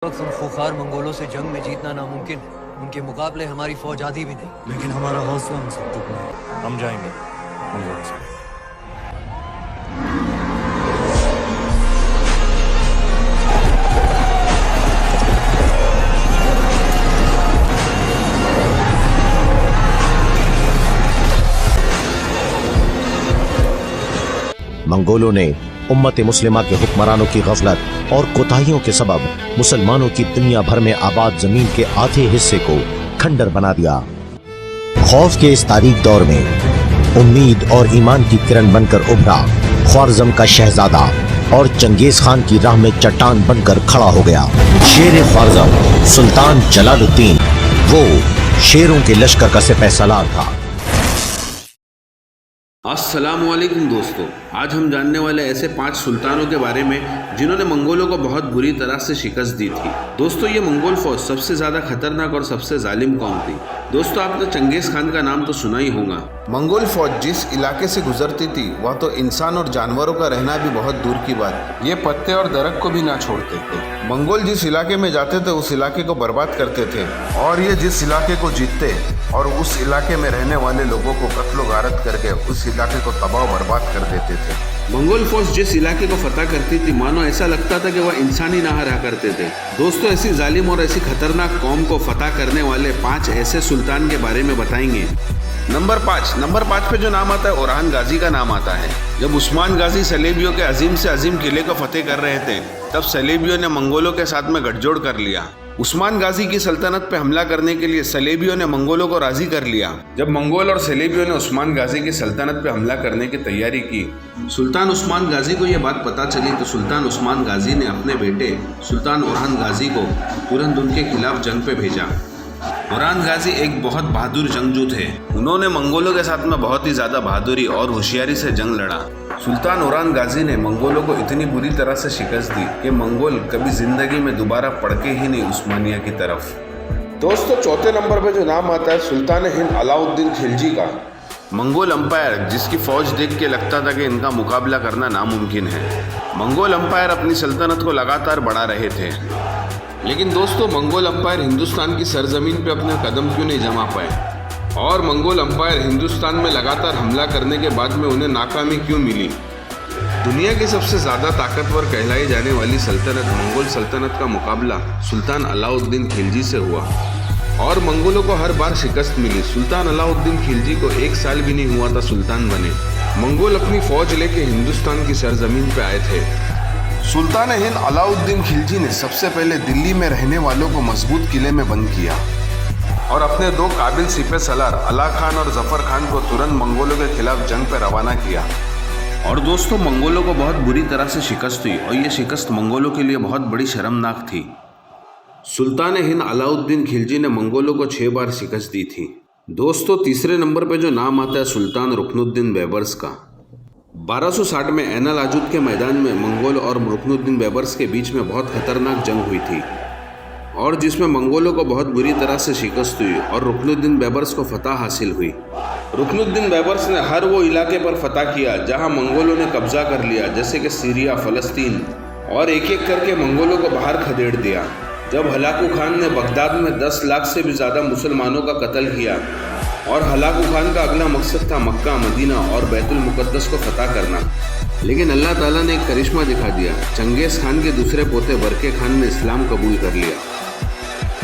वक्त उन खूंखार मंगोलों से जंग में जीतना नामुमकिन है। उनके मुकाबले हमारी फौज आधी भी नहीं। लेकिन हमारा हौसला हम सब तक नहीं। हम जाएंगे मंगोल से। मंगोलों ने उम्मत मुस्लिमा के हुक्मरानों की गफलत और कोताहियों के सबब मुसलमानों की दुनिया भर में आबाद जमीन के आधे हिस्से को खंडर बना दिया। खौफ के इस तारीक दौर में उम्मीद और ईमान की किरण बनकर उभरा ख्वारज़म का शहजादा और चंगेज खान की राह में चट्टान बनकर खड़ा हो गया। शेर ख्वारज़म सुल्तान जलालुद्दीन वो शेरों के लश्कर का सिपहसालार था। अस्सलामुअलैकुम दोस्तों, आज हम जानने वाले ऐसे 5 सुल्तानों के बारे में जिन्होंने मंगोलों को बहुत बुरी तरह से शिकस्त दी थी। दोस्तों, ये मंगोल फौज सबसे ज्यादा खतरनाक और सबसे जालिम कौम थी। दोस्तों, आपने चंगेज खान का नाम तो सुना ही होगा। मंगोल फौज जिस इलाके से गुजरती थी वह तो इंसान और जानवरों का रहना भी बहुत दूर की बात। ये पत्ते और दरख्त को भी ना छोड़ते थे। मंगोल जिस इलाके में जाते थे उस इलाके को बर्बाद करते थे, और ये जिस इलाके को जीतते और उस इलाके में रहने वाले लोगों को कत्लो गारत करके उस इलाके को तबाह बर्बाद कर देते थे। मंगोल फौज जिस इलाके को फतह करती थी मानो ऐसा लगता था कि वह इंसान ही ना रहा करते थे। दोस्तों, ऐसी जालिम और ऐसी खतरनाक कौम को फतह करने वाले 5 ऐसे सुल्तान के बारे में बताएंगे। नंबर 5 पे जो नाम आता है ओरहान गाजी का नाम आता है। जब उस्मान गाजी सलेबियों के अजीम से अजीम किले को फतेह कर रहे थे तब सलेबियों ने मंगोलों के साथ में गठजोड़ कर लिया। उस्मान गाजी की सल्तनत पे हमला करने के लिए सलेबियों ने मंगोलों को राजी कर लिया। जब मंगोल और सलेबियों ने उस्मान गाजी की सल्तनत पे हमला करने की तैयारी की, सुल्तान उस्मान गाजी को यह बात पता चली तो सुल्तान उस्मान गाजी ने अपने बेटे सुल्तान ओरहान गाजी को तुरंत उनके खिलाफ जंग पे भेजा। ओरहान गाजी एक बहुत बहादुर जंगजू थे। उन्होंने मंगोलों के साथ में बहुत ही ज्यादा बहादुरी और होशियारी से जंग लड़ा। सुल्तान ओरहान गाजी ने मंगोलों को इतनी बुरी तरह से शिकस्त दी कि मंगोल कभी जिंदगी में दोबारा पड़के ही नहीं उस्मानिया की तरफ। दोस्तों, चौथे नंबर पे जो नाम आता है सुल्तान हिंद अलाउद्दीन खिलजी का। मंगोल अंपायर जिसकी फौज देख के लगता था कि इनका मुकाबला करना नामुमकिन है। मंगोल अंपायर अपनी सल्तनत को लगातार बढ़ा रहे थे, लेकिन दोस्तों मंगोल अंपायर हिंदुस्तान की सरजमीन पे अपने कदम क्यों नहीं जमा पाए, और मंगोल अंपायर हिंदुस्तान में लगातार हमला करने के बाद में उन्हें नाकामी क्यों मिली। दुनिया की सबसे ज़्यादा ताकतवर कहलाई जाने वाली सल्तनत मंगोल सल्तनत का मुकाबला सुल्तान अलाउद्दीन खिलजी से हुआ और मंगोलों को हर बार शिकस्त मिली। सुल्तान अलाउद्दीन खिलजी को 1 साल भी नहीं हुआ था सुल्तान बने। मंगोल अपनी फौज लेके हिंदुस्तान की सरजमीन पे आए थे। सुल्तान हिंद अलाउद्दीन खिलजी ने सबसे पहले दिल्ली में रहने वालों को मजबूत किले में बंद किया और अपने 2 काबिल सिपह सलार अला खान और जफर खान को तुरंत मंगोलों के खिलाफ जंग पर रवाना किया। और दोस्तों, मंगोलों को बहुत बुरी तरह से शिकस्त हुई और ये शिकस्त मंगोलों के लिए बहुत बड़ी शर्मनाक थी। सुल्तान हिंद अलाउद्दीन खिलजी ने मंगोलों को 6 बार शिकस्त दी थी। दोस्तों, तीसरे नंबर पर जो नाम आता है सुल्तान रुकनुद्दीन बैबर्स का। 1260 में ऐन अल-आजुद के मैदान में मंगोल और रुकनुद्दीन बैबर्स के बीच में बहुत खतरनाक जंग हुई थी और जिसमें मंगोलों को बहुत बुरी तरह से शिकस्त हुई और रुकनुद्दीन बैबर्स को फतह हासिल हुई। रुकनुद्दीन बैबर्स ने हर वो इलाके पर फतह किया जहां मंगोलों ने कब्जा कर लिया, जैसे कि सीरिया, फ़लस्तीन, और एक एक करके मंगोलों को बाहर खदेड़ दिया। जब हलाकू खान ने बगदाद में 10 लाख से भी ज़्यादा मुसलमानों का कत्ल किया और हलाकू खान का अगला मकसद था मक्का, मदीना और बैतुल मुक़द्दस को फतह करना, लेकिन अल्लाह ताला ने एक करिश्मा दिखा दिया। चंगेज़ खान के दूसरे पोते बरके खान ने इस्लाम कबूल कर लिया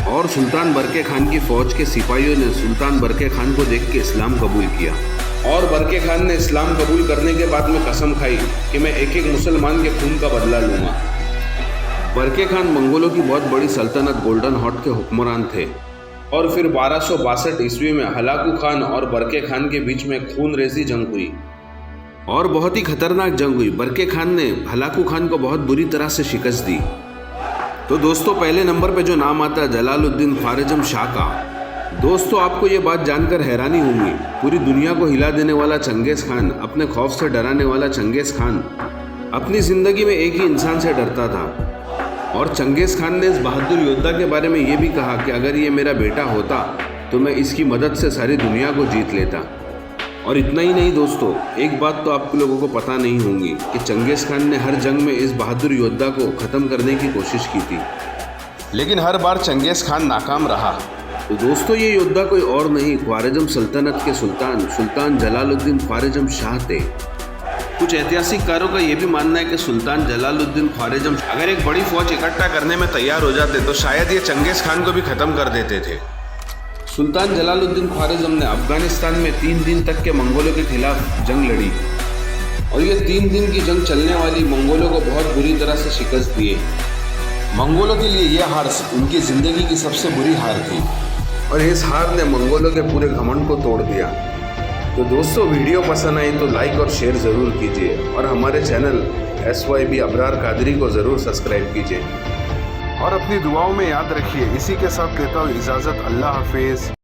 और सुल्तान बरके खान की फ़ौज के सिपाहियों ने सुल्तान बरके खान को देख के इस्लाम कबूल किया और बरके खान ने इस्लाम कबूल करने के बाद में कसम खाई कि मैं एक एक मुसलमान के खून का बदला लूँगा। बरके खान मंगोलों की बहुत बड़ी सल्तनत गोल्डन हॉट के हुक्मरान थे और फिर 1262 ईस्वी में हलाकू खान और बरके खान के बीच में खून रेजी जंग हुई और बहुत ही खतरनाक जंग हुई। बरके खान ने हलाकू खान को बहुत बुरी तरह से शिकस्त दी। तो दोस्तों, पहले नंबर पे जो नाम आता है जलालुद्दीन ख्वारिज़म शाह का। दोस्तों, आपको ये बात जानकर हैरानी होगी, पूरी दुनिया को हिला देने वाला चंगेज़ खान, अपने खौफ से डराने वाला चंगेज़ खान अपनी ज़िंदगी में एक ही इंसान से डरता था और चंगेज़ खान ने इस बहादुर योद्धा के बारे में ये भी कहा कि अगर ये मेरा बेटा होता तो मैं इसकी मदद से सारी दुनिया को जीत लेता। और इतना ही नहीं दोस्तों, एक बात तो आप लोगों को पता नहीं होगी कि चंगेज़ खान ने हर जंग में इस बहादुर योद्धा को ख़त्म करने की कोशिश की थी लेकिन हर बार चंगेज खान नाकाम रहा। तो दोस्तों ये योद्धा कोई और नहीं ख्वारिज़म सल्तनत के सुल्तान जलालुद्दीन ख्वारिज़म शाह थे। कुछ ऐतिहासिककारों का यह भी मानना है कि सुल्तान जलालुद्दीन ख्वारिज़म अगर एक बड़ी फौज इकट्ठा करने में तैयार हो जाते तो शायद ये चंगेज खान को भी खत्म कर देते थे। सुल्तान जलालुद्दीन ख्वारिज़म ने अफगानिस्तान में 3 दिन तक के मंगोलों के खिलाफ जंग लड़ी और ये 3 दिन की जंग चलने वाली मंगोलों को बहुत बुरी तरह से शिकस्त दिए। मंगोलों के लिए यह हार उनकी जिंदगी की सबसे बुरी हार थी और इस हार ने मंगोलों के पूरे घमंड को तोड़ दिया। तो दोस्तों वीडियो पसंद आई तो लाइक और शेयर ज़रूर कीजिए और हमारे चैनल SYB अबरार कादरी को ज़रूर सब्सक्राइब कीजिए और अपनी दुआओं में याद रखिए। इसी के साथ लेता हूँ इजाज़त। अल्लाह हाफिज़।